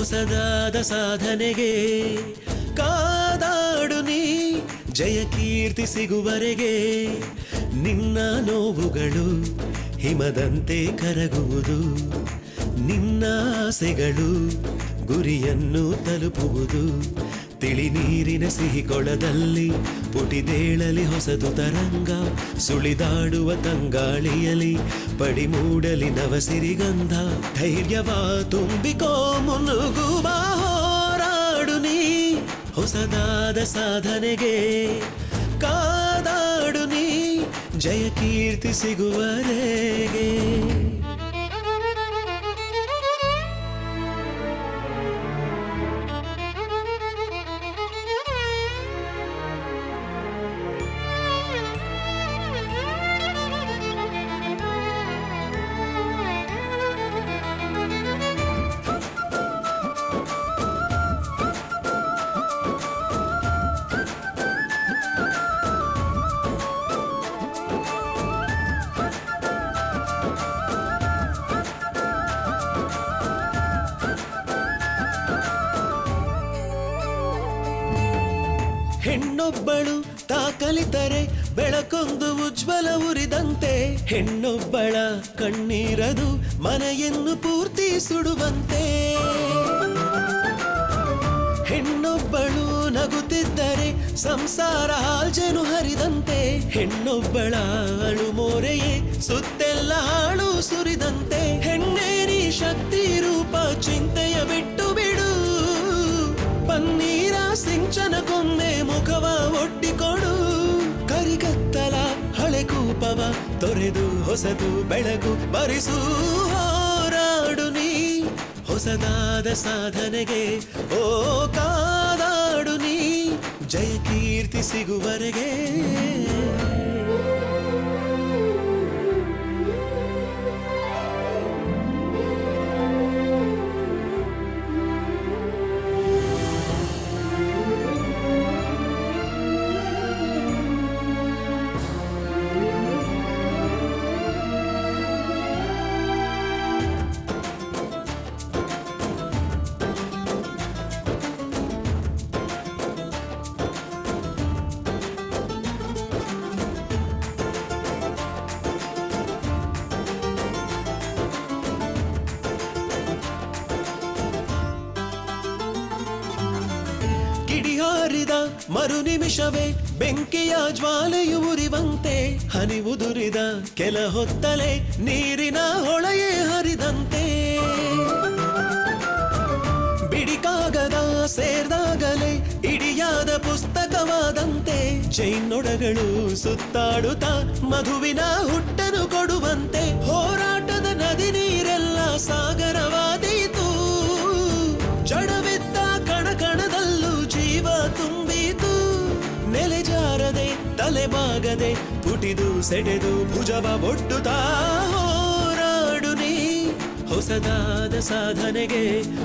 ಹೊಸದಾದ ಸಾಧನೆಗೆ ಕಾದಾಡು ನೀ ಜಯ ಕೀರ್ತಿ ಸಿಗುವರೆಗೆ ನಿನ್ನ ನೋವುಗಳು ಹಿಮದಂತೆ ಕರಗುವುದು ನಿನ್ನ ಆಸೆಗಳು ಗುರಿಯನ್ನು ತಲುಪುವುದು ತಿಳಿ ನೀರಿನ ಸಿಹಿ ಕೊಳದಲ್ಲಿ ಪುಟಿದೇಳಲಿ ಹೊಸದು ತರಂಗ ಸುಳಿದಾಡುವ ತಂಗಾಳಿಯಲಿ ಪಡಿಮೂಡಲಿ ನವಸಿರಿಗಂಧ ಧೈರ್ಯವ ತುಂಬಿಕೋ ಮುನ್ನುಗ್ಗುವ ಹೋರಾಡು ನೀ ಹೊಸದಾದ ಸಾಧನೆಗೆ ಕಾದಾಡು ನೀ ಜಯ ಕೀರ್ತಿ ಸಿಗುವರೆಗೆ ಹೆಣ್ಣೊಬ್ಬಳು ತಾಕಲಿತರೆ ಬೆಳಕೊಂದು ಉಜ್ವಲ ಉರಿದಂತೆ ಹೆಣ್ಣೊಬ್ಬಳ ಕಣ್ಣೀರದು ಮನೆಯನ್ನು ಪೂರ್ತಿ ಸುಡುವಂತೆ ಹೆಣ್ಣೊಬ್ಬಳು ನಗುತ್ತಿದ್ದರೆ ಸಂಸಾರ ಹಾಲ್ಜನು ಹರಿದಂತೆ ಹೆಣ್ಣೊಬ್ಬಳ ಅಳು ಮೋರೆಯೇ ಸುತ್ತೆಲ್ಲ ಹಾಳು ಸುರಿದಂತೆ ಹೆಣ್ಣೇ ನೀ ಶಕ್ತಿ ರೂಪ ಚಿಂತೆಯ ಬಿಟ್ಟು ಬಿಡು ಪನ್ನೀರ ಸಿಂಚನ ಕೊನ್ನೆ ಮುಖವ ಒಡ್ಡಿಕೊಡು ಕರಿಗತ್ತಲ ಹಳೆ ಕೂಪವ ತೊರೆದು ಹೊಸದು ಬೆಳಗು ಬರಿಸು ಹೋರಾಡು ನೀ ಹೊಸದಾದ ಸಾಧನೆಗೆ ಓ ಕಾದಾಡು ನೀ ಜಯ ಕೀರ್ತಿ ಸಿಗುವರೆಗೆ ಕಿಡಿಹಾರಿದ ಮರು ನಿಮಿಷವೇ ಬೆಂಕಿಯ ಜ್ವಾಲೆಯು ಉರಿವಂತೆ ಹನಿ ಉದುರಿದ ಕೆಲ ಹೊತ್ತಲೆ ನೀರಿನ ಹೊಳೆಯೇ ಹರಿದಂತೆ ಬಿಡಿಕಾಗದ ಸೇರ್ದಾಗಲೇ ಇಡಿಯಾದ ಪುಸ್ತಕವಾದಂತೆ ಚೈನೊಡಗಳು ಸುತ್ತಾಡುತ್ತಾ ಮಧುವಿನ ಹುಟ್ಟನು ಕೊಡುವಂತೆ ಹೋರಾಟದ ನದಿ ನೀರೆಲ್ಲ ಸಾಗರವಾದೀತು ಜಡವಿದ್ದ ಕಣಕಣದಲ್ಲೂ ಜೀವ ತುಂಬಿತು ನೆಲೆಜಾರದೆ ತಲೆಬಾಗದೆ ಪುಟಿದು ಸೆಡೆದು ಭುಜವ ಒಡ್ಡುತ್ತಾ ಹೋರಾಡು ನೀ ಹೊಸದಾದ ಸಾಧನೆಗೆ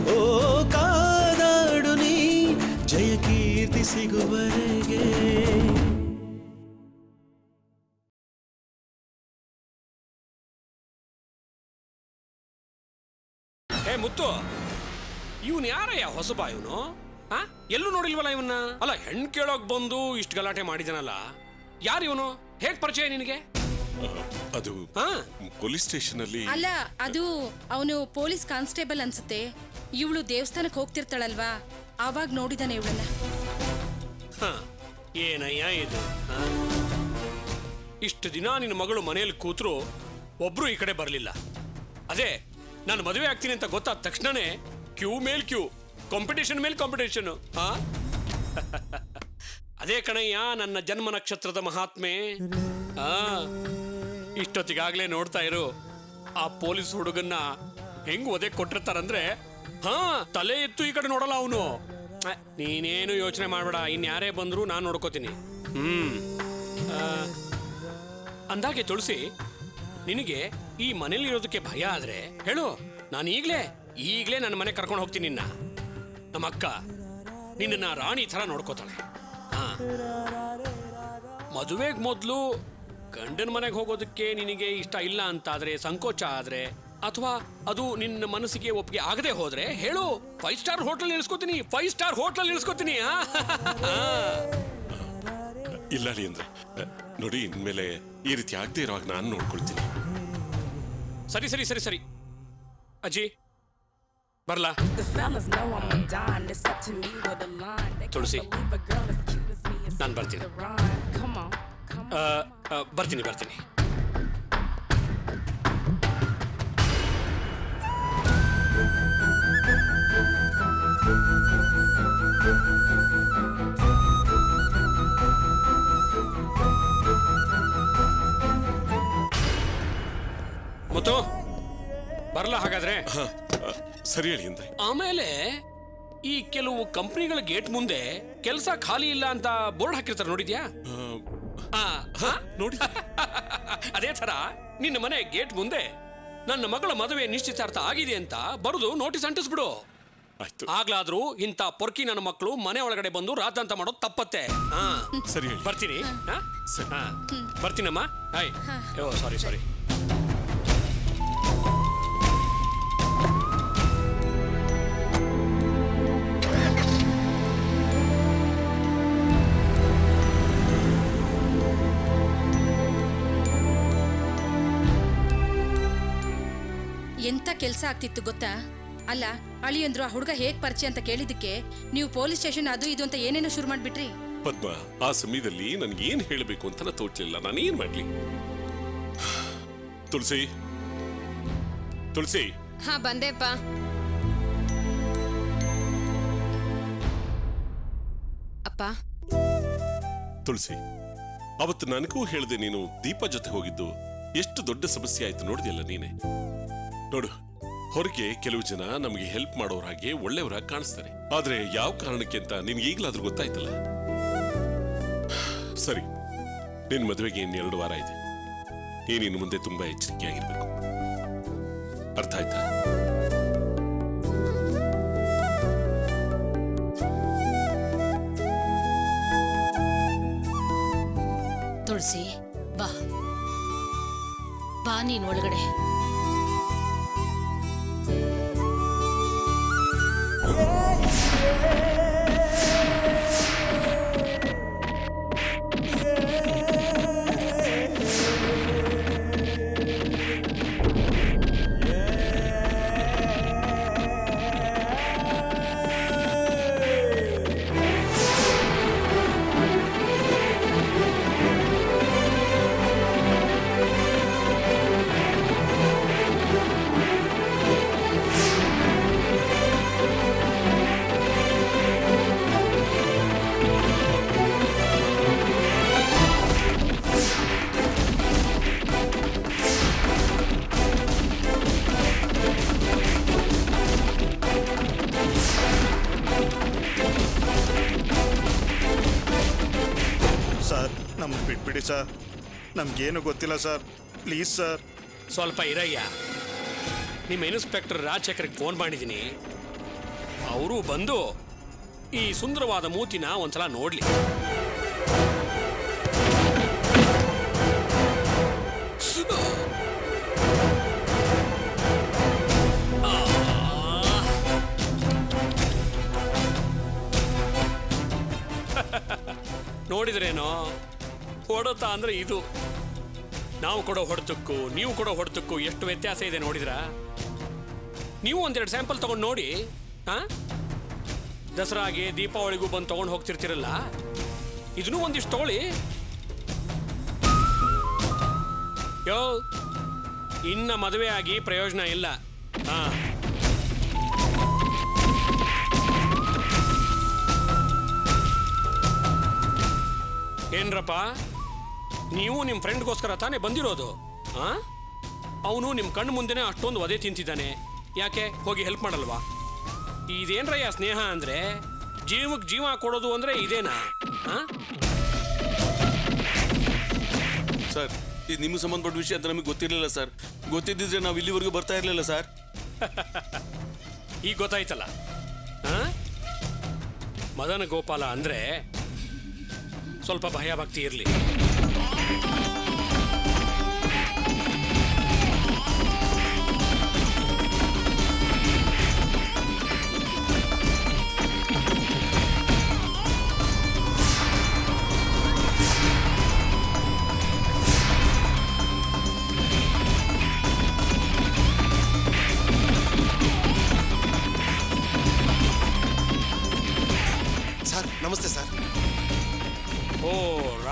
ಓ ಕಾದಾಡು ನೀ ಜಯ ಕೀರ್ತಿ ಸಿಗುವರೆಗೆ ಹೇ ಮುತ್ತು ಇವನು ಯಾರಯ್ಯ ಹೊಸಬ ಇವನು ಎಲ್ಲೂ ನೋಡಿಲ್ವಲ್ಲ ಇವನ್ನ ಅಲ್ಲ ಹೆಣ್ಣು ಕೇಳೋಕ್ ಬಂದು ಇಷ್ಟು ಗಲಾಟೆ ಮಾಡಿದನಲ್ಲ ಯಾರು ಇವನು ಹೇಗ್ ಪರಿಚಯ ನಿನಗೆ ಅದು ಪೊಲೀಸ್ ಸ್ಟೇಷನ್ ಅಲ್ಲಿ ಅಲ್ಲ ಅದು ಅವನು ಪೊಲೀಸ್ ಕಾನ್ಸ್ಟೇಬಲ್ ಅನ್ಸುತ್ತೆ ಇವಳು ದೇವಸ್ಥಾನಕ್ಕೆ ಹೋಗ್ತಿರ್ತಾಳಲ್ವಾ ಆವಾಗ ನೋಡಿದಾನೆ ಇವಳನ್ನ ಏನಯ್ಯ ಇದು ಇಷ್ಟು ದಿನ ನಿನ್ನ ಮಗಳು ಮನೆಯಲ್ಲಿ ಕೂತ್ರು ಒಬ್ರು ಈ ಕಡೆ ಬರಲಿಲ್ಲ ಅದೇ ನಾನು ಮದುವೆ ಆಗ್ತೀನಿ ಅಂತ ಗೊತ್ತಾದ ತಕ್ಷಣನೇ ಕ್ಯೂ ಮೇಲ್ ಕ್ಯೂ ಕಾಂಪಿಟೇಷನ್ ಮೇಲೆ ಕಾಂಪಿಟೇಷನ್ ಅದೇ ಕಣಯ್ಯ ನನ್ನ ಜನ್ಮ ನಕ್ಷತ್ರದ ಮಹಾತ್ಮೆ ಇಷ್ಟೊತ್ತಿಗಾಗ್ಲೇ ನೋಡ್ತಾ ಇರು ಆ ಪೊಲೀಸ್ ಹುಡುಗನ್ನ ಹೆಂಗ್ ಒದೆ ಕೊಟ್ಟಿರ್ತಾರಂದ್ರೆ ತಲೆ ಎತ್ತು ಈ ಕಡೆ ನೋಡಲ್ಲ ಅವನು ನೀನೇನು ಯೋಚನೆ ಮಾಡ್ಬೇಡ ಇನ್ಯಾರೇ ಬಂದ್ರು ನಾನು ನೋಡ್ಕೋತೀನಿ ಅಂದಾಗೆ ತುಳಸಿ ನಿನಗೆ ಈ ಮನೇಲಿ ಇರೋದಕ್ಕೆ ಭಯ ಆದ್ರೆ ಹೇಳು ನಾನು ಈಗ್ಲೇ ನನ್ನ ಮನೆ ಕರ್ಕೊಂಡು ಹೋಗ್ತೀನಿ ನಿನ್ನ ನಮ್ಮ ಅಕ್ಕ ನಿನ್ನ ರಾಣಿ ತರ ನೋಡ್ಕೋತಾಳೆ ಮದುವೆಗೆ ಮೊದಲು ಗಂಡನ ಮನೆಗೆ ಹೋಗೋದಕ್ಕೆ ನಿನಗೆ ಇಷ್ಟ ಇಲ್ಲ ಅಂತಾದ್ರೆ ಸಂಕೋಚ ಆದ್ರೆ ಅಥವಾ ಅದು ನಿನ್ನ ಮನಸ್ಸಿಗೆ ಒಪ್ಪಿಗೆ ಆಗದೆ ಹೋದ್ರೆ ಹೇಳು, 5 ಸ್ಟಾರ್ ಹೋಟೆಲ್ ನಿಲ್ಸ್ಕೊತೀನಿ, 5 ಸ್ಟಾರ್ ಹೋಟೆಲ್ ನಿಲ್ಸ್ಕೊತೀನಿ. ಇಲ್ಲ ಅಳಿಯಂದ್ರೆ, ನೋಡಿ ಇನ್ಮೇಲೆ ಈ ರೀತಿ ಆಗದೆ ಇರುವಾಗ ನಾನು ನೋಡ್ಕೊಳ್ತೀನಿ. ಸರಿ ಸರಿ ಸರಿ ಸರಿ ಅಜ್ಜಿ ಬರ್ಲಾ? ತುಳಸಿ ನಾನು ಬರ್ತೀನಿ. ಬರ್ತೀನಿ ಬರ್ತೀನಿ. ಮುತ್ತು ಬರಲ್ಲ ಹಾಗಾದ್ರೆ? ಸರಿ ಹೇಳಿ ಅಂದ್ರೆ. ಆಮೇಲೆ ಈ ಕೆಲವು ಕಂಪ್ನಿಗಳ ಗೇಟ್ ಮುಂದೆ ಕೆಲಸ ಖಾಲಿ ಇಲ್ಲ ಅಂತ ಬೋರ್ಡ್ ಹಾಕಿರ್ತಾರೆ, ನೋಡಿದ್ಯಾ? ನೋಡಿ ಅದೇ ತರ ನಿನ್ನ ಮನೆ ಗೇಟ್ ಮುಂದೆ ನನ್ನ ಮಗಳ ಮದುವೆ ನಿಶ್ಚಿತಾರ್ಥ ಆಗಿದೆ ಅಂತ ಬರುದು ನೋಟಿಸ್ ಅಂಟಿಸ್ಬಿಡು. ಆಗ್ಲಾದ್ರೂ ಇಂಥ ಪೊರ್ಕಿ ನನ್ನ ಮಕ್ಕಳು ಮನೆ ಒಳಗಡೆ ಬಂದು ರಾತಾಂತ ಮಾಡೋದು ತಪ್ಪತ್ತೆ. ಸರಿ ಬರ್ತೀನಿ. ಬರ್ತೀನಮ್ಮ. ಹಾಯ್. ಓ ಸಾರಿ ಸಾರಿ. ಎಂತ ಕೆಲಸ ಆಗ್ತಿತ್ತು ಗೊತ್ತಾ? ಅಲ್ಲ, ಅಳಿಯಂದ್ರು ಆ ಹುಡುಗ ಹೇಗ್ ಪರಿಚಯ ಅಂತ ಕೇಳಿದಕ್ಕೆ ನೀವು ಪೊಲೀಸ್ ಸ್ಟೇಷನ್ ಅದು ಇದು ಅಂತ ಏನೇನೋ ಶುರು ಮಾಡ್ಬಿಟ್ರಿ. ಪದ್ಮ, ಆ ಸಮಯದಲ್ಲಿ ನನ್ಗೆ ಏನ್ ಹೇಳಬೇಕು ಅಂತ ತೋಚಲಿಲ್ಲ. ನಾನು ಏನ್ ಮಾಡ್ಲಿ? ತುಳಸಿ ತುಳಸಿ. ಹಾ ಬಂದೆಪ್ಪ. ಅಪ್ಪ. ತುಳಸಿ, ಅವತ್ತು ನನಗೂ ಹೇಳ್ದೆ ನೀನು ದೀಪ ಜೊತೆ ಹೋಗಿದ್ದು ಎಷ್ಟು ದೊಡ್ಡ ಸಮಸ್ಯೆ ಆಯ್ತು ನೋಡಿದೆಯಲ್ಲ ನೀನೆ. ನೋಡು, ಹೊರಗೆ ಕೆಲವು ಜನ ನಮಗೆ ಹೆಲ್ಪ್ ಮಾಡೋರ ಹಾಗೆ ಒಳ್ಳೆಯವರಾಗಿ ಕಾಣಿಸ್ತಾರೆ, ಆದ್ರೆ ಯಾವ ಕಾರಣಕ್ಕೆ ಅಂತ ನಿನ್ಗೆ ಈಗಲಾದ್ರೂ ಗೊತ್ತಾಯ್ತಲ್ಲ. ಸರಿ, ನಿನ್ ಮದುವೆಗೆ ಇನ್ನು 2 ವಾರ ಇದೆ. ನೀನಿನ್ನು ಮುಂದೆ ತುಂಬಾ ಎಚ್ಚರಿಕೆಯಾಗಿರ್ಬೇಕು, ಅರ್ಥ ಆಯ್ತಾ? ತುಳಸಿ ಬಾ ಬಾ, ನೀನ್ ಒಳಗಡೆ. ಬಿಟ್ಬಿಡಿ ಸರ್, ನಮ್ಗೇನು ಗೊತ್ತಿಲ್ಲ ಸರ್, ಪ್ಲೀಸ್ ಸರ್. ಸ್ವಲ್ಪ ಇರಯ್ಯ. ನಿಮ್ಮ ಇನ್ಸ್ಪೆಕ್ಟರ್ ರಾಜಶೇಖರ್ಗೆ ಫೋನ್ ಮಾಡಿದ್ದೀನಿ. ಅವರು ಬಂದು ಈ ಸುಂದರವಾದ ಮೂತಿನ ಒಂದ್ಸಲ ನೋಡ್ಲಿ. ನೋಡಿದ್ರೇನೋ, ಹೊಡೆತ ಅಂದ್ರೆ ಇದು. ನಾವು ಕೊಡೋ ಹೊಡೆತಕ್ಕೂ ನೀವು ಕೊಡೋ ಹೊಡೆತಕ್ಕೂ ಎಷ್ಟು ವ್ಯತ್ಯಾಸ ಇದೆ ನೋಡಿದ್ರಾ? ನೀವು ಒಂದೆರಡು ಸ್ಯಾಂಪಲ್ ತಗೊಂಡು ನೋಡಿ. ದಸರಾಗೆ ದೀಪಾವಳಿಗೂ ಬಂದು ತಗೊಂಡು ಹೋಗ್ತಿರ್ತಿರಲ್ಲ, ಇದನ್ನೂ ಒಂದಿಷ್ಟು ತಗೊಳ್ಳಿ. ಯೋ, ಇನ್ನ ಮದುವೆ ಆಗಿ ಪ್ರಯೋಜನ ಇಲ್ಲ. ಏನ್ರಪ್ಪ, ನೀವು ನಿಮ್ಮ ಫ್ರೆಂಡ್ಗೋಸ್ಕರ ತಾನೇ ಬಂದಿರೋದು? ಅವನು ನಿಮ್ಮ ಕಣ್ಣು ಮುಂದೆನೇ ಅಷ್ಟೊಂದು ಒದೆ ತಿಂತಿದ್ದಾನೆ, ಯಾಕೆ ಹೋಗಿ ಹೆಲ್ಪ್ ಮಾಡಲ್ವಾ? ಇದೇನ್ರಯ್ಯ ಸ್ನೇಹ ಅಂದ್ರೆ? ಜೀವಕ್ಕೆ ಜೀವ ಕೊಡೋದು ಅಂದ್ರೆ ಇದೇನಾ? ಸರ್, ಇದು ನಿಮಗೆ ಸಂಬಂಧಪಟ್ಟ ವಿಷಯ ಅಂತ ನಮಗೆ ಗೊತ್ತಿರಲಿಲ್ಲ ಸರ್. ಗೊತ್ತಿದ್ದಿದ್ರೆ ನಾವು ಇಲ್ಲಿವರೆಗೂ ಬರ್ತಾ ಇರಲಿಲ್ಲ ಸರ್. ಈಗ ಗೊತ್ತಾಯ್ತಲ್ಲ. ಮದನ ಗೋಪಾಲ ಅಂದ್ರೆ ಸ್ವಲ್ಪ ಭಯ ಭಕ್ತಿ ಇರಲಿ.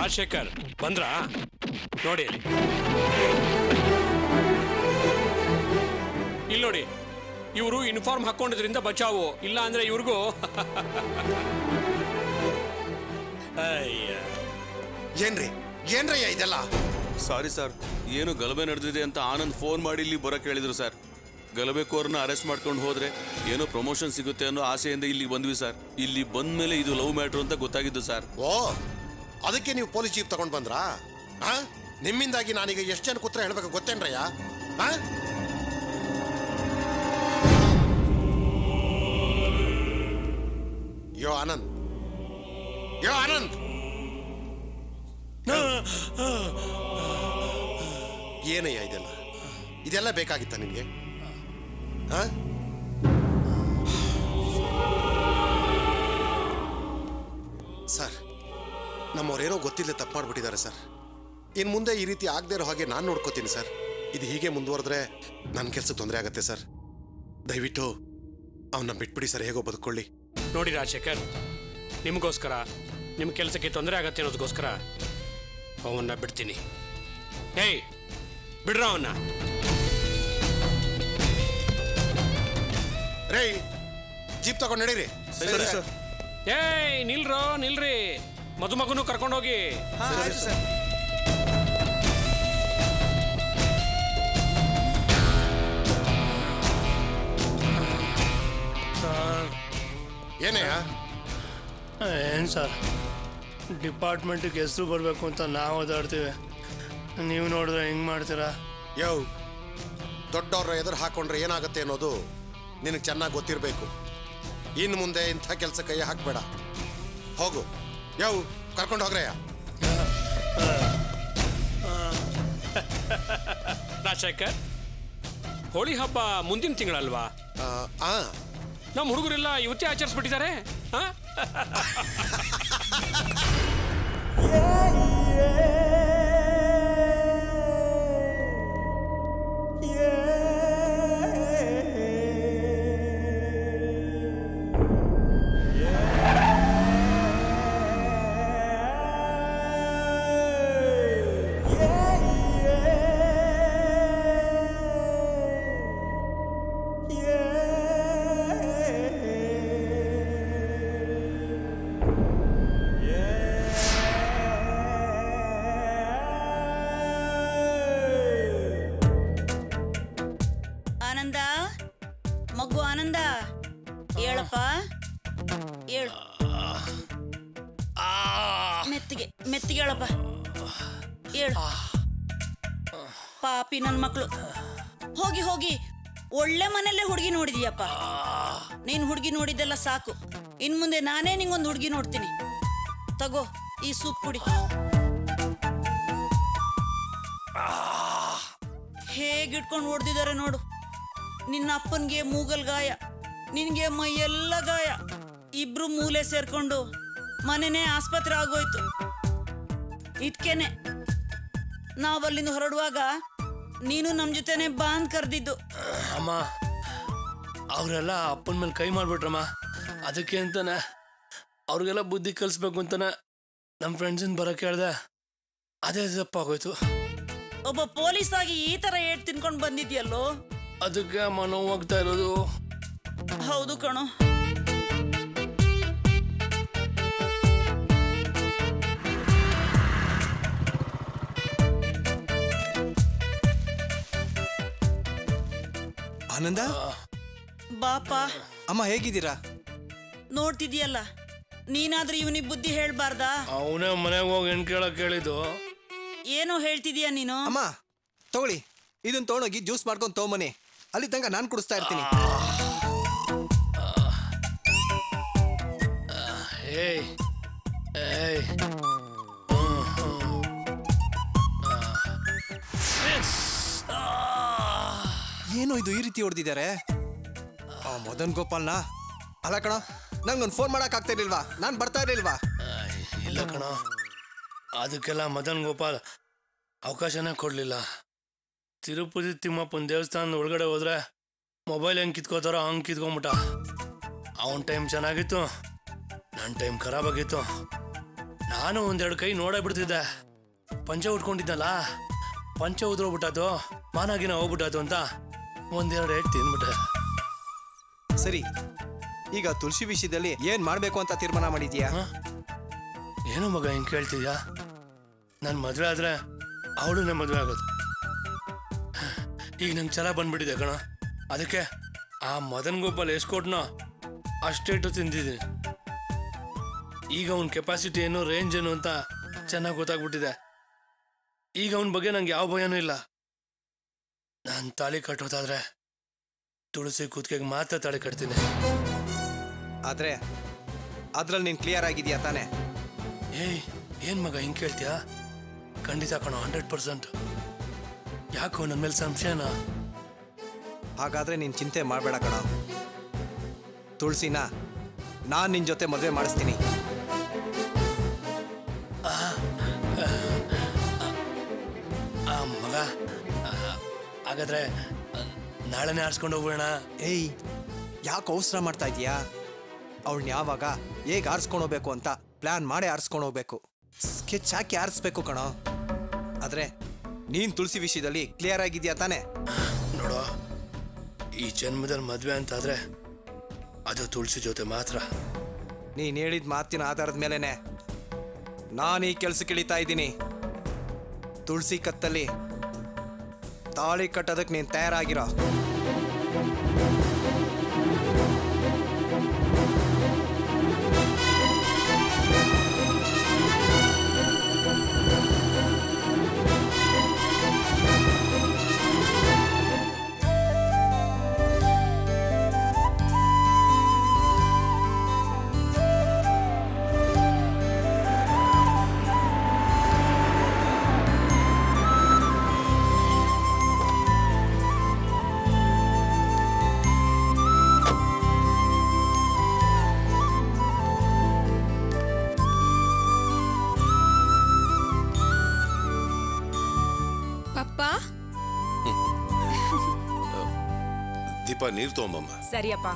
ರಾಜಶೇಖರ್ ಬಂದ್ರಾ? ನೋಡಿ ಇಲ್ಲಿ ನೋಡಿ, ಇವರು ಯೂನಿಫಾರ್ಮ್ ಹಾಕೊಂಡಿದ್ರಿಂದ ಬಚಾವು, ಇಲ್ಲ ಅಂದ್ರೆ ಇವ್ರಿಗೂ ಏನ್ರಯ್ಯ ಇದೆಲ್ಲ? ಸಾರಿ ಸರ್, ಏನು ಗಲಭೆ ನಡೆದಿದೆ ಅಂತ ಆನಂದ್ ಫೋನ್ ಮಾಡಿ ಇಲ್ಲಿ ಬರಕ್ಕೆ ಹೇಳಿದ್ರು ಸರ್. ಗಲಭೆಕೋರನ್ನ ಅರೆಸ್ಟ್ ಮಾಡ್ಕೊಂಡು ಹೋದ್ರೆ ಏನೋ ಪ್ರಮೋಷನ್ ಸಿಗುತ್ತೆ ಅನ್ನೋ ಆಸೆಯಿಂದ ಇಲ್ಲಿ ಬಂದ್ವಿ ಸರ್. ಇಲ್ಲಿ ಬಂದ ಮೇಲೆ ಇದು ಲವ್ ಮ್ಯಾಟ್ರು ಅಂತ ಗೊತ್ತಾಗಿದ್ದು ಸರ್. ಓ, ಅದಕ್ಕೆ ನೀವು ಪೊಲೀಸ್ ಜೀಪ್ ತಗೊಂಡ್ ಬಂದ್ರಾ? ನಿಮ್ಮಿಂದಾಗಿ ನಾನೀಗ ಎಷ್ಟು ಜನ ಕೂತ್ರ ಹೇಳ್ಬೇಕು ಗೊತ್ತೇನ್ರಯ್ಯ? ಯೋ ಆನಂದ್, ಯೋ ಆನಂದ್, ಏನಯ್ಯ ಇದೆಲ್ಲ? ಇದೆಲ್ಲ ಬೇಕಾಗಿತ್ತ ನಿನ್ಗೆ? ಸರ್, ನಮ್ಮವ್ರೇನೋ ಗೊತ್ತಿಲ್ಲದೆ ತಪ್ಪು ಮಾಡ್ಬಿಟ್ಟಿದ್ದಾರೆ ಸರ್. ಇನ್ನು ಮುಂದೆ ಈ ರೀತಿ ಆಗದೆ ಇರೋ ಹಾಗೆ ನಾನು ನೋಡ್ಕೋತೀನಿ ಸರ್. ಇದು ಹೀಗೆ ಮುಂದುವರೆದ್ರೆ ನನ್ನ ಕೆಲ್ಸಕ್ಕೆ ತೊಂದರೆ ಆಗುತ್ತೆ ಸರ್. ದಯವಿಟ್ಟು ಅವನ್ನ ಬಿಟ್ಬಿಡಿ ಸರ್, ಹೇಗೋ ಬದುಕೊಳ್ಳಿ. ನೋಡಿ ರಾಜಶೇಖರ್, ನಿಮಗೋಸ್ಕರ, ನಿಮ್ಮ ಕೆಲಸಕ್ಕೆ ತೊಂದರೆ ಆಗತ್ತೆ ಅನ್ನೋದಕ್ಕೋಸ್ಕರ ಅವನ್ನ ಬಿಡ್ತೀನಿ. ಏಯ್, ಬಿಡ್ರ ಅವನ್ನ. ರೇ, ಜೀಪ್ ತಗೊಂಡು ನಡೀರಿ. ಏಯ್, ನಿಲ್ರಿ, ಮದುಮಗನು ಕರ್ಕೊಂಡೋಗಿ. ಏನಯ್ಯ? ಏನು ಸರ್, ಡಿಪಾರ್ಟ್ಮೆಂಟಿಗೆ ಹೆಸರು ಬರಬೇಕು ಅಂತ ನಾವು ಓದಾಡ್ತೀವಿ, ನೀವು ನೋಡಿದ್ರೆ ಹಿಂಗೆ ಮಾಡ್ತೀರಾ? ಯೋ, ದೊಡ್ಡವ್ರ ಎದುರು ಹಾಕೊಂಡ್ರೆ ಏನಾಗುತ್ತೆ ಅನ್ನೋದು ನಿನಗೆ ಚೆನ್ನಾಗಿ ಗೊತ್ತಿರಬೇಕು. ಇನ್ನು ಮುಂದೆ ಇಂಥ ಕೆಲಸ ಕೈ ಹಾಕ್ಬೇಡ. ಹೋಗು, ಯಾವ ಕರ್ಕೊಂಡು ಹೋಗ್ರಯ್ಯ. ರಾಜಶೇಖರ್, ಹೋಳಿ ಹಬ್ಬ ಮುಂದಿನ ತಿಂಗಳಲ್ವಾ? ನಮ್ಮ ಹುಡುಗರೆಲ್ಲ ಇವತ್ತೇ ಆಚರಿಸ್ಬಿಟ್ಟಿದ್ದಾರೆ. ಆನಂದ, ಮಗು ಆನಂದ, ಹೇಳಪ್ಪ, ಹೇಳು. ಮೆತ್ತಿಗೆ ಹೇಳಪ್ಪ, ಹೇಳು. ಪಾಪಿ ನನ್ನ ಮಕ್ಕಳು. ಹೋಗಿ ಒಳ್ಳೆ ಮನೆಯಲ್ಲೇ ಹುಡುಗಿ ನೋಡಿದೀಯಪ್ಪ. ನೀನ್ ಹುಡುಗಿ ನೋಡಿದ್ದೆಲ್ಲ ಸಾಕು. ಇನ್ ಮುಂದೆ ನಾನೇ ನಿಂಗೊಂದು ಹುಡುಗಿ ನೋಡ್ತೀನಿ. ತಗೋ ಈ ಸೂಪ್ ಕುಡಿ. ಹೇಗಿಟ್ಕೊಂಡು ಹೊಡೆದಿದ್ದಾರೆ ನೋಡು. ನಿನ್ನ ಅಪ್ಪನ್ಗೆ ಮೂಗಲ್ ಗಾಯ, ನಿನ್ಗೆ ಮೈಯೆಲ್ಲ ಗಾಯ. ಇಬ್ರು ಮೂಲೆ ಸೇರ್ಕೊಂಡು ಮನೆನೇ ಆಸ್ಪತ್ರೆ ಆಗೋಯ್ತು. ಇದ್ಕೇನೆ ನಾವಲ್ಲಿಂದ ಹೊರಡುವಾಗ ನೀನು ನಮ್ಮ ಜೊತೆನೆ ಬಾ ಅಂತ ಕರೆದಿದ್ದು. ಅಮ್ಮ, ಅವರೆಲ್ಲ ಅಪ್ಪನ ಮೇಲೆ ಕೈ ಮಾಡ್ಬಿಟ್ರಮ್ಮ. ಅದಕ್ಕೆ ಅಂತಾನೆ ಅವ್ರಿಗೆಲ್ಲ ಬುದ್ಧಿ ಕಲಿಸ್ಬೇಕು ಅಂತಾನೆ ನಮ್ಮ ಫ್ರೆಂಡ್ಸಿಂದ ಬರೋಕೆ ಹೇಳ್ದೆ. ಅದೇ ತಪ್ಪಾಗೋಯ್ತು. ಒಬ್ಬ ಪೊಲೀಸ್ ಆಗಿ ಈ ತರ ಏಟ್ ತಿನ್ಕೊಂಡು ಬಂದಿದ್ಯಲ್ಲೋ, ಅದಕ್ಕೆ ಅಮ್ಮ ನೋವಾಗ್ತಾ ಇರೋದು. ಹೌದು ಕಣೋ. ಆನಂದ, ಬಾಪ. ಅಮ್ಮ ಹೇಗಿದ್ದೀರಾ? ನೋಡ್ತಿದ್ಯಲ್ಲ, ನೀನಾದ್ರೂ ಇವನಿಗೆ ಬುದ್ಧಿ ಹೇಳ್ಬಾರ್ದಾ? ಅವನೇ ಮನೆಗೆ ಹೋಗಿ ಹೆಣ್ ಕೇಳಕ್ ಕೇಳಿದ್ದು. ಏನೋ ಹೇಳ್ತಿದ್ಯಾ ನೀನು? ಅಮ್ಮ ತಗೊಳ್ಳಿ, ಇದನ್ನ ತೊಗೊಂಡೋಗಿ ಜ್ಯೂಸ್ ಮಾಡ್ಕೊಂಡು ತಗೊಂಬನ್ನಿ. ಅಲ್ಲಿ ತನಕ ನಾನು ಕುಡಿಸ್ತಾ ಇರ್ತೀನಿ. ಏನೋ ಇದು ಈ ರೀತಿ ಹೊಡೆದಿದ್ದಾರೆ? ಮದನ್ ಗೋಪಾಲ್ನ? ಅಲ್ಲ ಕಣ, ನಂಗೊಂದು ಫೋನ್ ಮಾಡಕ್ ಆಗ್ತಾ ಇರ್ಲಿಲ್ವಾ? ನಾನು ಬರ್ತಾ ಇರ್ಲಿಲ್ವಾ? ಇಲ್ಲ ಕಣ, ಅದಕ್ಕೆಲ್ಲ ಮದನ್ ಗೋಪಾಲ್ ಅವಕಾಶನೇ ಕೊಡ್ಲಿಲ್ಲ. ತಿರುಪತಿ ತಿಮ್ಮಪ್ಪನ ದೇವಸ್ಥಾನದ ಒಳಗಡೆ ಹೋದ್ರೆ ಮೊಬೈಲ್ ಹೆಂಗೆ ಕಿತ್ಕೋತಾರೋ ಹಂಗೆ ಕಿತ್ಕೊಂಬಿಟ್ಟ. ಅವನ ಟೈಮ್ ಚೆನ್ನಾಗಿತ್ತು, ನನ್ನ ಟೈಮ್ ಖರಾಬ್ ಆಗಿತ್ತು. ನಾನು ಒಂದೆರಡು ಕೈ ನೋಡೇ ಬಿಡ್ತಿದ್ದೆ. ಪಂಚೆ ಉಟ್ಕೊಂಡಿದ್ದಲ್ಲ, ಪಂಚೆ ಉದ್ರೋಗ್ಬಿಟ್ಟದು, ಮಾನಾಗಿನ ಹೋಗ್ಬಿಟ್ಟದು ಅಂತ ಒಂದೆರಡು ಏಟ್ ತಿಂದ್ಬಿಟ್ಟೆ. ಸರಿ, ಈಗ ತುಳಸಿ ವಿಷಯದಲ್ಲಿ ಏನ್ ಮಾಡ್ಬೇಕು ಅಂತ ತೀರ್ಮಾನ ಮಾಡಿದ್ಯಾ? ಏನೋ ಮಗ ಹಿಂಗೆ ಕೇಳ್ತಿದ್ಯಾ? ನಾನು ಮದುವೆ ಆದ್ರೆ ಅವಳನ್ನೇ ಮದುವೆ ಆಗೋದು. ಈಗ ನಂಗೆ ಛಲ ಬಂದ್ಬಿಟ್ಟಿದೆ ಕಣ. ಅದಕ್ಕೆ ಆ ಮದನ್ ಗೋಪಾಲ್ ಎಷ್ಟು ಕೊಟ್ನೋ ಅಷ್ಟೇಟು ತಿಂದಿದ್ದೀನಿ. ಈಗ ಅವನ ಕೆಪಾಸಿಟಿ ಏನು, ರೇಂಜ್ ಏನು ಅಂತ ಚೆನ್ನಾಗಿ ಗೊತ್ತಾಗ್ಬಿಟ್ಟಿದೆ. ಈಗ ಅವನ ಬಗ್ಗೆ ನಂಗೆ ಯಾವ ಭಯನೂ ಇಲ್ಲ. ನಾನು ತಾಳಿ ಕಟ್ಟೋದಾದ್ರೆ ತುಳಸಿ ಕೂತ್ಕೆಗೆ ಮಾತ್ರ ತಾಳಿ ಕಟ್ತೀನಿ. ಆದ್ರೆ ಅದ್ರಲ್ಲಿ ನೀನ್ ಕ್ಲಿಯರ್ ಆಗಿದ್ಯಾ ತಾನೆ? ಏಯ್, ಏನ್ ಮಗ ಹಿಂಗೆ ಕೇಳ್ತೀಯಾ? ಖಂಡಿತ ಕಣೋ, 100%. ಯಾಕೋ ನನ್ನ ಮೇಲೆ ಸಂಶಯನಾ? ಹಾಗಾದ್ರೆ ನೀನ್ ಚಿಂತೆ ಮಾಡಬೇಡ ಕಣ. ತುಳಸಿನ ನಾನ್ ನಿನ್ ಜೊತೆ ಮದುವೆ ಮಾಡಿಸ್ತೀನಿ. ಮಗ, ಹಾಗಾದ್ರೆ ನಾಳೆನೇ ಆರಿಸ್ಕೊಂಡು ಹೋಗೋಣ. ಏಯ್, ಯಾಕೆ ಅವಸರ ಮಾಡ್ತಾ ಇದೀಯಾ? ಅವಳನ್ನ ಯಾವಾಗ ಹೇಗೆ ಆರಿಸ್ಕೊಂಡು ಹೋಗ್ಬೇಕು ಅಂತ ಪ್ಲಾನ್ ಮಾಡಿ ಆರಿಸ್ಕೊಂಡು ಹೋಗ್ಬೇಕು. ಸ್ಕೆಚ್ ಹಾಕಿ ಆರಿಸ್ಬೇಕು ಕಣ. ಆದ್ರೆ ನೀನ್ ತುಳಸಿ ವಿಷಯದಲ್ಲಿ ಕ್ಲಿಯರ್ ಆಗಿದ್ಯಾ ತಾನೆ? ನೋಡೋ, ಈ ಜನ್ಮದಲ್ಲಿ ಮದ್ವೆ ಅಂತಾದ್ರೆ ಅದು ತುಳಸಿ ಜೊತೆ ಮಾತ್ರ. ನೀನ್ ಹೇಳಿದ ಮಾತಿನ ಆಧಾರದ ಮೇಲೆನೆ ನಾನು ಈ ಕೆಲ್ಸಕ್ಕೆ ಇಳಿತಾ ಇದ್ದೀನಿ. ತುಳಸಿ ಕತ್ತಲ್ಲಿ ತಾಳಿ ಕಟ್ಟೋದಕ್ಕೆ ನೀನ್ ತಯಾರಾಗಿರೋ. ದೀಪ, ನೀರು ತಗೊಂಬಮ್ಮ. ಸರಿಯಪ್ಪ.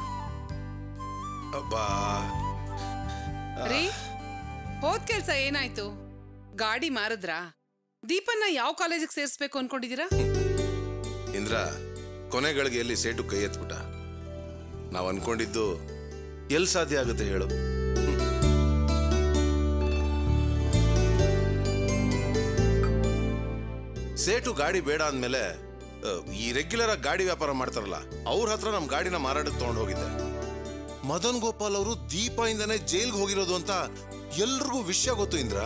ಅಬ್ಬಾ ರೀ, ಹೋದ್ ಕೆಲ್ಸ ಏನಾಯ್ತು? ಗಾಡಿ ಮಾರಿದ್ರಾ? ದೀಪನ್ನ ಯಾವ ಕಾಲೇಜಿಗೆ ಸೇರಿಸ್ಬೇಕು ಅನ್ಕೊಂಡಿದೀರಾ? ಇಂದ್ರ, ಕೊನೆಗಳಿಗೆ ಎಲ್ಲಿ ಸೇಟು ಕೈ ಎತ್ಬಿಟ್ಟ. ನಾವ್ ಅನ್ಕೊಂಡಿದ್ದು ಎಲ್ಲಿ ಸಾಧ್ಯ ಆಗುತ್ತೆ ಹೇಳು? ಸೇಟು ಗಾಡಿ ಬೇಡ ಅಂದ್ಮೇಲೆ ಈ ರೆಗ್ಯುಲರ್ ಆಗಿ ಗಾಡಿ ವ್ಯಾಪಾರ ಮಾಡ್ತಾರಲ್ಲ, ಅವ್ರ ಹತ್ರ ನಮ್ ಗಾಡಿನ ಮಾರಾಟಕ್ಕೆ ತಗೊಂಡು ಹೋಗಿದ್ದೆ. ಮದನ್ ಗೋಪಾಲ್ ಅವರು ದೀಪ ಇಂದನೇ ಜೈಲ್ಗೆ ಹೋಗಿರೋದು ಅಂತ ಎಲ್ರಿಗೂ ವಿಷಯ ಗೊತ್ತು ಇಂದ್ರ.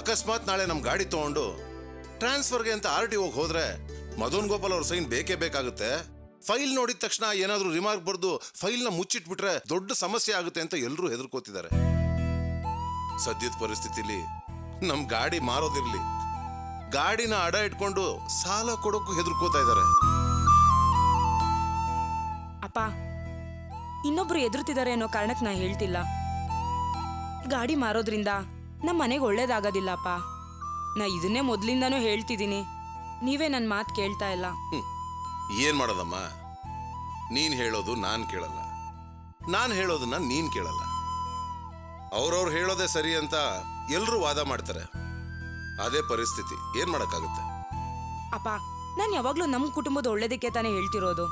ಅಕಸ್ಮಾತ್ ನಾಳೆ ನಮ್ ಗಾಡಿ ತಗೊಂಡು ಟ್ರಾನ್ಸ್ಫರ್ಗೆ ಅಂತ RTOಗೆ ಹೋದ್ರೆ ಮದನ್ ಗೋಪಾಲ್ ಅವ್ರ ಸೈನ್ ಬೇಕೇ ಬೇಕಾಗುತ್ತೆ. ಫೈಲ್ ನೋಡಿದ ತಕ್ಷಣ ಏನಾದ್ರೂ ರಿಮಾರ್ಕ್ ಬರ್ದು ಫೈಲ್ನ ಮುಚ್ಚಿಟ್ಬಿಟ್ರೆ ದೊಡ್ಡ ಸಮಸ್ಯೆ ಆಗುತ್ತೆ ಅಂತ ಎಲ್ರೂ ಹೆದರ್ಕೋತಿದ್ದಾರೆ. ಸದ್ಯದ ಪರಿಸ್ಥಿತಿಲಿ ನಮ್ ಗಾಡಿ ಮಾರೋದಿರ್ಲಿ, ಗಾಡಿನ ಅಡ ಇಟ್ಕೊಂಡು ಸಾಲ ಕೊಡೋಕ್ಕೂ ಹೆದರ್ಕೋತಾ ಇದ್ದಾರೆ. ಅಪ್ಪ, ಇನ್ನೊಬ್ರು ಎದುರ್ತಿದ್ದಾರೆ ಅನ್ನೋ ಕಾರಣಕ್ಕೆ ನಾ ಹೇಳ್ತಿಲ್ಲ. ಗಾಡಿ ಮಾರೋದ್ರಿಂದ ನಮ್ಮ ಮನೆಗೆ ಒಳ್ಳೇದಾಗೋದಿಲ್ಲಪ್ಪ. ನಾ ಇದನ್ನೇ ಮೊದ್ಲಿಂದಾನು ಹೇಳ್ತಿದ್ದೀನಿ. ನೀವೇ ನನ್ನ ಮಾತು ಕೇಳ್ತಾ ಇಲ್ಲ. ಏನ್ ಮಾಡೋದಮ್ಮ? ನೀನ್ ಹೇಳೋದು ನಾನ್ ಕೇಳಲ್ಲ, ನಾನ್ ಹೇಳೋದನ್ನ ನೀನ್ ಕೇಳಲ್ಲ. ಅವ್ರವ್ರು ಹೇಳೋದೇ ಸರಿ ಅಂತ ಎಲ್ರೂ ವಾದ ಮಾಡ್ತಾರೆ. ಅದೇ ಪರಿಸ್ಥಿತಿ, ಏನ್ ಮಾಡಕ್ಕಾಗುತ್ತೆ? ಅಪ್ಪ, ನಾನು ಯಾವಾಗ್ಲೂ ನಮ್ಮ ಕುಟುಂಬದ ಒಳ್ಳೇದಕ್ಕೆ ತಾನೇ ಹೇಳ್ತಿರೋದು.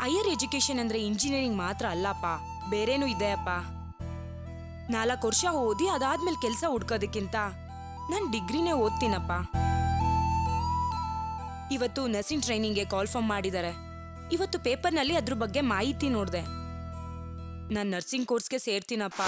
ಹೈಯರ್ ಎಜುಕೇಶನ್ ಅಂದ್ರೆ ಇಂಜಿನಿಯರಿಂಗ್ ಮಾತ್ರ ಅಲ್ಲಪ್ಪ, ಬೇರೇನೂ ಇದೆ ಅಪ್ಪ. 4 ವರ್ಷ ಓದಿ ಅದಾದ್ಮೇಲೆ ಕೆಲಸ ಹುಡ್ಕೋದಕ್ಕಿಂತ ನಾನು ಡಿಗ್ರಿನೇ ಓದ್ತೀನಪ್ಪ. ಇವತ್ತು ನರ್ಸಿಂಗ್ ಟ್ರೈನಿಂಗ್ಗೆ ಕಾಲ್ ಫಾರ್ಮ್ ಮಾಡಿದ್ದಾರೆ. ಇವತ್ತು ಪೇಪರ್ನಲ್ಲಿ ಅದ್ರ ಬಗ್ಗೆ ಮಾಹಿತಿ ನೋಡಿದೆ. ನಾನು ನರ್ಸಿಂಗ್ ಕೋರ್ಸ್ಗೆ ಸೇರ್ತೀನಪ್ಪ.